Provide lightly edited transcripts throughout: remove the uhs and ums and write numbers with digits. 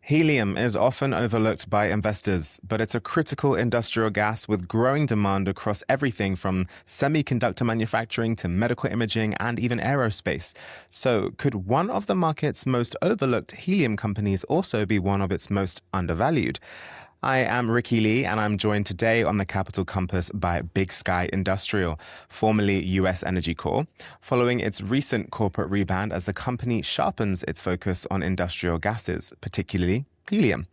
Helium is often overlooked by investors, but it's a critical industrial gas with growing demand across everything from semiconductor manufacturing to medical imaging and even aerospace. So, could one of the market's most overlooked helium companies also be one of its most undervalued? I am Ricky Lee, and I'm joined today on the Capital Compass by Big Sky Industrial, formerly US Energy Corp, following its recent corporate rebrand as the company sharpens its focus on industrial gases, particularly helium.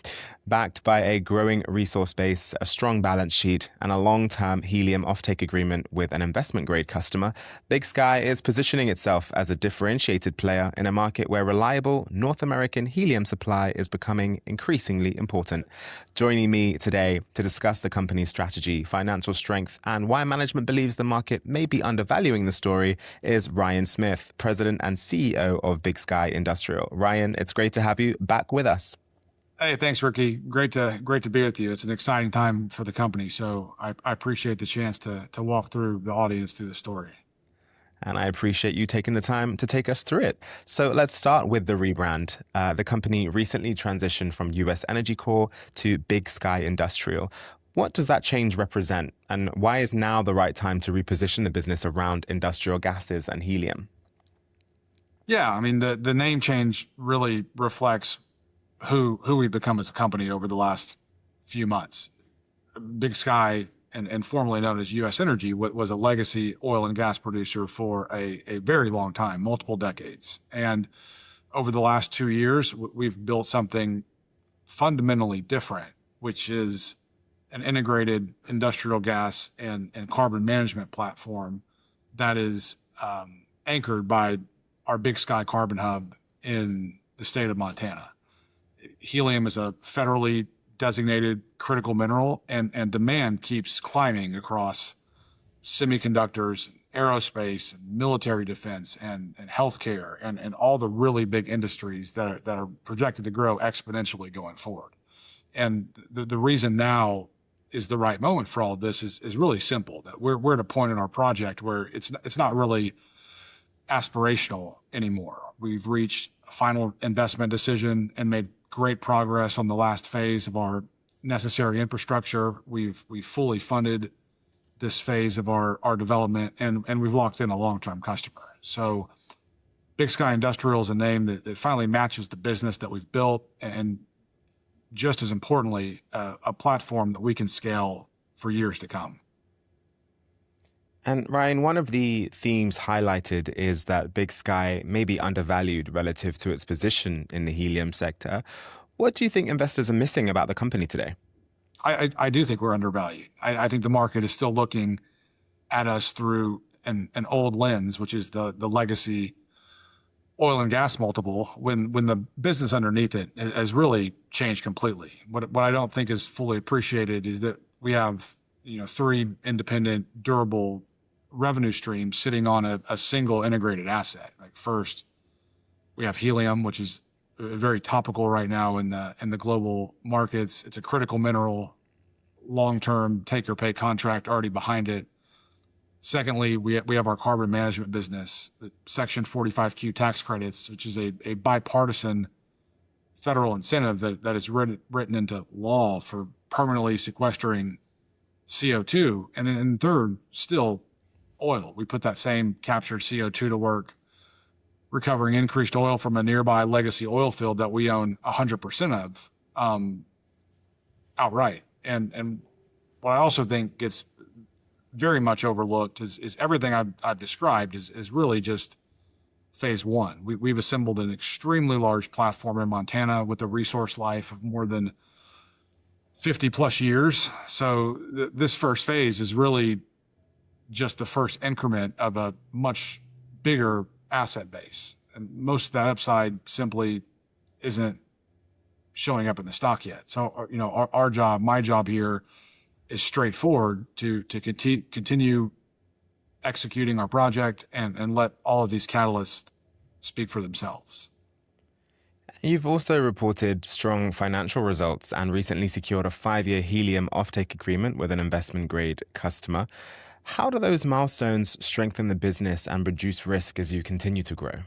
Backed by a growing resource base, a strong balance sheet, and a long-term helium offtake agreement with an investment-grade customer, Big Sky is positioning itself as a differentiated player in a market where reliable North American helium supply is becoming increasingly important. Joining me today to discuss the company's strategy, financial strength, and why management believes the market may be undervaluing the story is Ryan Smith, President and CEO of Big Sky Industrial. Ryan, it's great to have you back with us. Hey, thanks, Ricky. Great to be with you. It's an exciting time for the company, so I appreciate the chance to walk through the audience through the story. And I appreciate you taking the time to take us through it. So let's start with the rebrand. The company recently transitioned from US Energy Corp to Big Sky Industrial. What does that change represent, and why is now the right time to reposition the business around industrial gases and helium? Yeah, I mean, the name change really reflects who we've become as a company over the last few months. Big Sky, and formerly known as US Energy, was a legacy oil and gas producer for a very long time, multiple decades. And over the last 2 years, we've built something fundamentally different, which is an integrated industrial gas and carbon management platform that is anchored by our Big Sky Carbon Hub in the state of Montana. Helium is a federally designated critical mineral, and demand keeps climbing across semiconductors, aerospace, military defense, and healthcare, and all the really big industries that are projected to grow exponentially going forward. And the reason now is the right moment for all of this is really simple. That we're at a point in our project where it's not really aspirational anymore. We've reached a final investment decision and made great progress on the last phase of our necessary infrastructure. We've fully funded this phase of our development, and we've locked in a long-term customer. So Big Sky Industrial is a name that finally matches the business that we've built, and just as importantly, a platform that we can scale for years to come. And Ryan, one of the themes highlighted is that Big Sky may be undervalued relative to its position in the helium sector. What do you think investors are missing about the company today? I do think we're undervalued. I think the market is still looking at us through an old lens, which is the legacy oil and gas multiple, when the business underneath it has really changed completely. What I don't think is fully appreciated is that we have 3 independent, durable revenue streams sitting on a single integrated asset. Like, first, we have helium, which is very topical right now in the global markets. It's a critical mineral, long-term take-or-pay contract already behind it. Secondly, we have our carbon management business, the Section 45Q tax credits, which is a bipartisan federal incentive that is written into law for permanently sequestering CO2. And then third, still oil. We put that same captured CO2 to work, recovering increased oil from a nearby legacy oil field that we own 100% of outright. And what I also think gets very much overlooked is everything I've described is really just phase one. We've assembled an extremely large platform in Montana with a resource life of more than 50 plus years. So this first phase is really just the first increment of a much bigger asset base. And most of that upside simply isn't showing up in the stock yet. So, our job, my job here, is straightforward to continue executing our project and let all of these catalysts speak for themselves. You've also reported strong financial results and recently secured a 5-year helium offtake agreement with an investment-grade customer. How do those milestones strengthen the business and reduce risk as you continue to grow?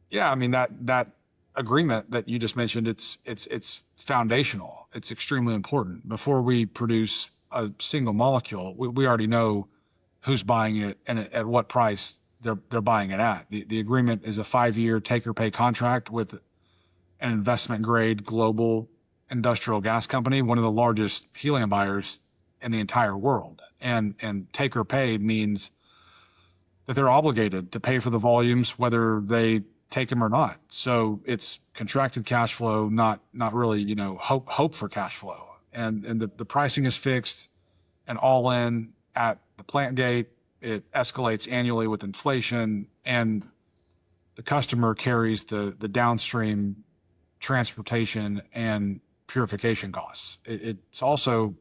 Yeah, I mean, that agreement that you just mentioned, it's foundational. It's extremely important. Before we produce a single molecule, we already know who's buying it and at what price they're buying it at. The agreement is a 5-year take-or-pay contract with an investment-grade global industrial gas company, one of the largest helium buyers in the entire world. And take-or-pay means that they're obligated to pay for the volumes whether they take them or not. So it's contracted cash flow, not really, hope for cash flow. And the pricing is fixed and all in at the plant gate. It escalates annually with inflation, and the customer carries the downstream transportation and purification costs. It's also,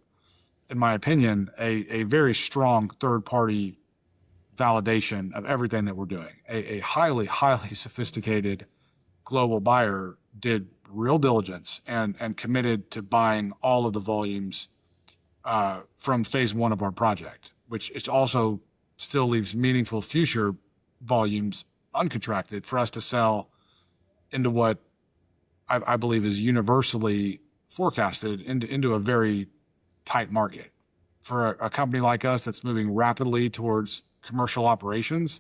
in my opinion, a very strong third-party validation of everything that we're doing. A highly, highly sophisticated global buyer did real diligence and committed to buying all of the volumes from phase 1 of our project, which is also still leaves meaningful future volumes uncontracted for us to sell into what I believe is universally forecasted into a very tight market. For a company like us that's moving rapidly towards commercial operations,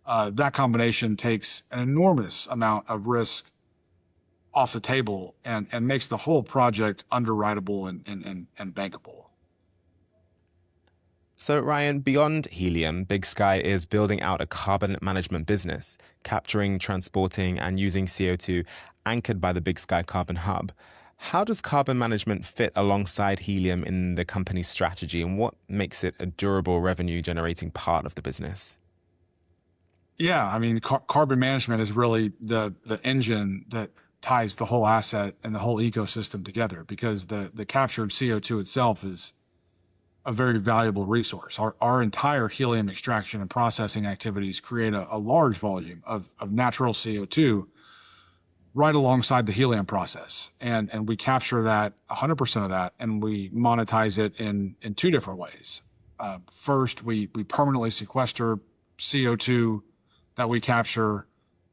that combination takes an enormous amount of risk off the table and makes the whole project underwritable and bankable. So, Ryan, beyond helium, Big Sky is building out a carbon management business, capturing, transporting, and using CO2 anchored by the Big Sky Carbon Hub. How does carbon management fit alongside helium in the company's strategy, and what makes it a durable revenue-generating part of the business? Yeah, I mean, carbon management is really the engine that ties the whole asset and the whole ecosystem together, because the captured CO2 itself is a very valuable resource. Our entire helium extraction and processing activities create a large volume of natural CO2 right alongside the helium process. And we capture that, 100% of that, and we monetize it in 2 different ways. First, we permanently sequester CO2 that we capture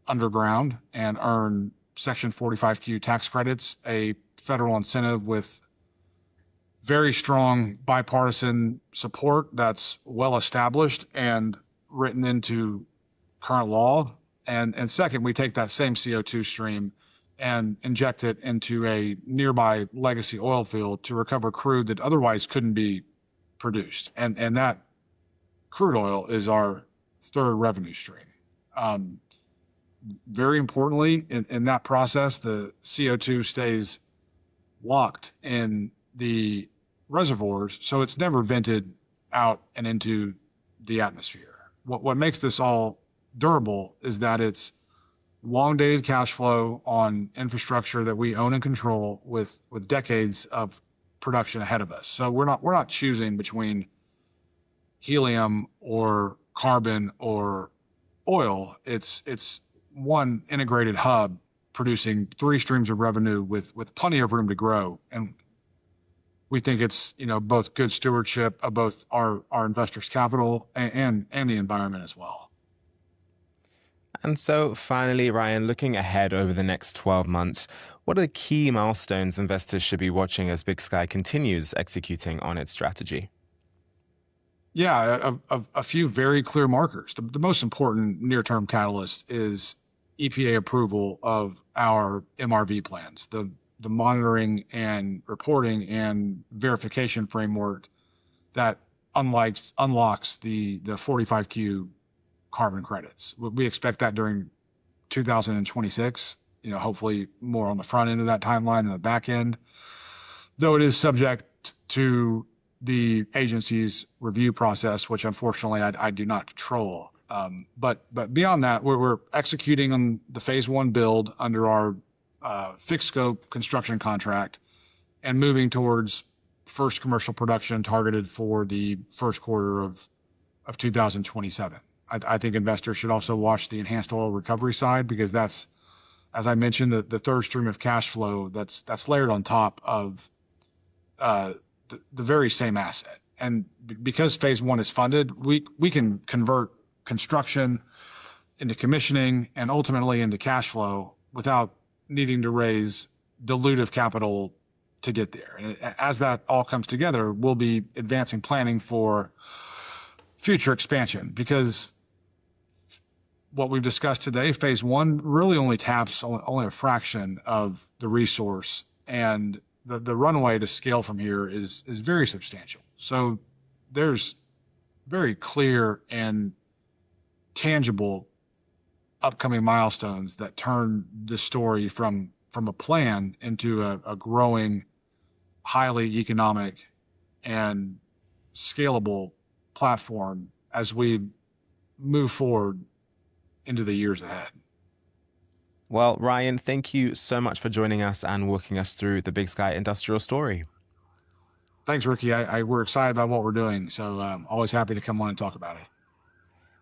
underground and earn Section 45Q tax credits, a federal incentive with very strong bipartisan support that's well established and written into current law. And second, we take that same CO2 stream and inject it into a nearby legacy oil field to recover crude that otherwise couldn't be produced. And that crude oil is our third revenue stream. Very importantly, in that process, the CO2 stays locked in the reservoirs, so it's never vented out and into the atmosphere. What makes this all durable is that it's long-dated cash flow on infrastructure that we own and control with decades of production ahead of us. So we're not choosing between helium or carbon or oil. It's one integrated hub producing 3 streams of revenue with plenty of room to grow. And we think it's, both good stewardship of both our investors' capital and the environment as well. And so finally, Ryan, looking ahead over the next 12 months, what are the key milestones investors should be watching as Big Sky continues executing on its strategy? Yeah, a few very clear markers. The most important near-term catalyst is EPA approval of our MRV plans, the monitoring and reporting and verification framework that unlocks the 45Q carbon credits. We expect that during 2026, hopefully more on the front end of that timeline than the back end, though it is subject to the agency's review process, which unfortunately I do not control. But beyond that, we're executing on the phase 1 build under our fixed scope construction contract and moving towards first commercial production targeted for the first quarter of 2027. I think investors should also watch the enhanced oil recovery side, because that's, as I mentioned, the third stream of cash flow that's layered on top of the very same asset. And because phase 1 is funded, we can convert construction into commissioning and ultimately into cash flow without needing to raise dilutive capital to get there. And as that all comes together, we'll be advancing planning for future expansion, because what we've discussed today, phase one, really only taps only a fraction of the resource, and the runway to scale from here is very substantial. So there's very clear and tangible upcoming milestones that turn this story from a plan into a growing, highly economic and scalable platform as we move forward into the years ahead. Well, Ryan, thank you so much for joining us and walking us through the Big Sky Industrial story. Thanks, Ricky. We're excited about what we're doing, so always happy to come on and talk about it.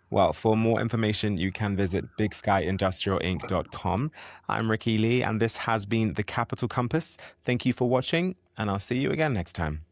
Well, for more information, you can visit bigskyindustrialinc.com. I'm Ricky Lee, and this has been The Capital Compass. Thank you for watching, and I'll see you again next time.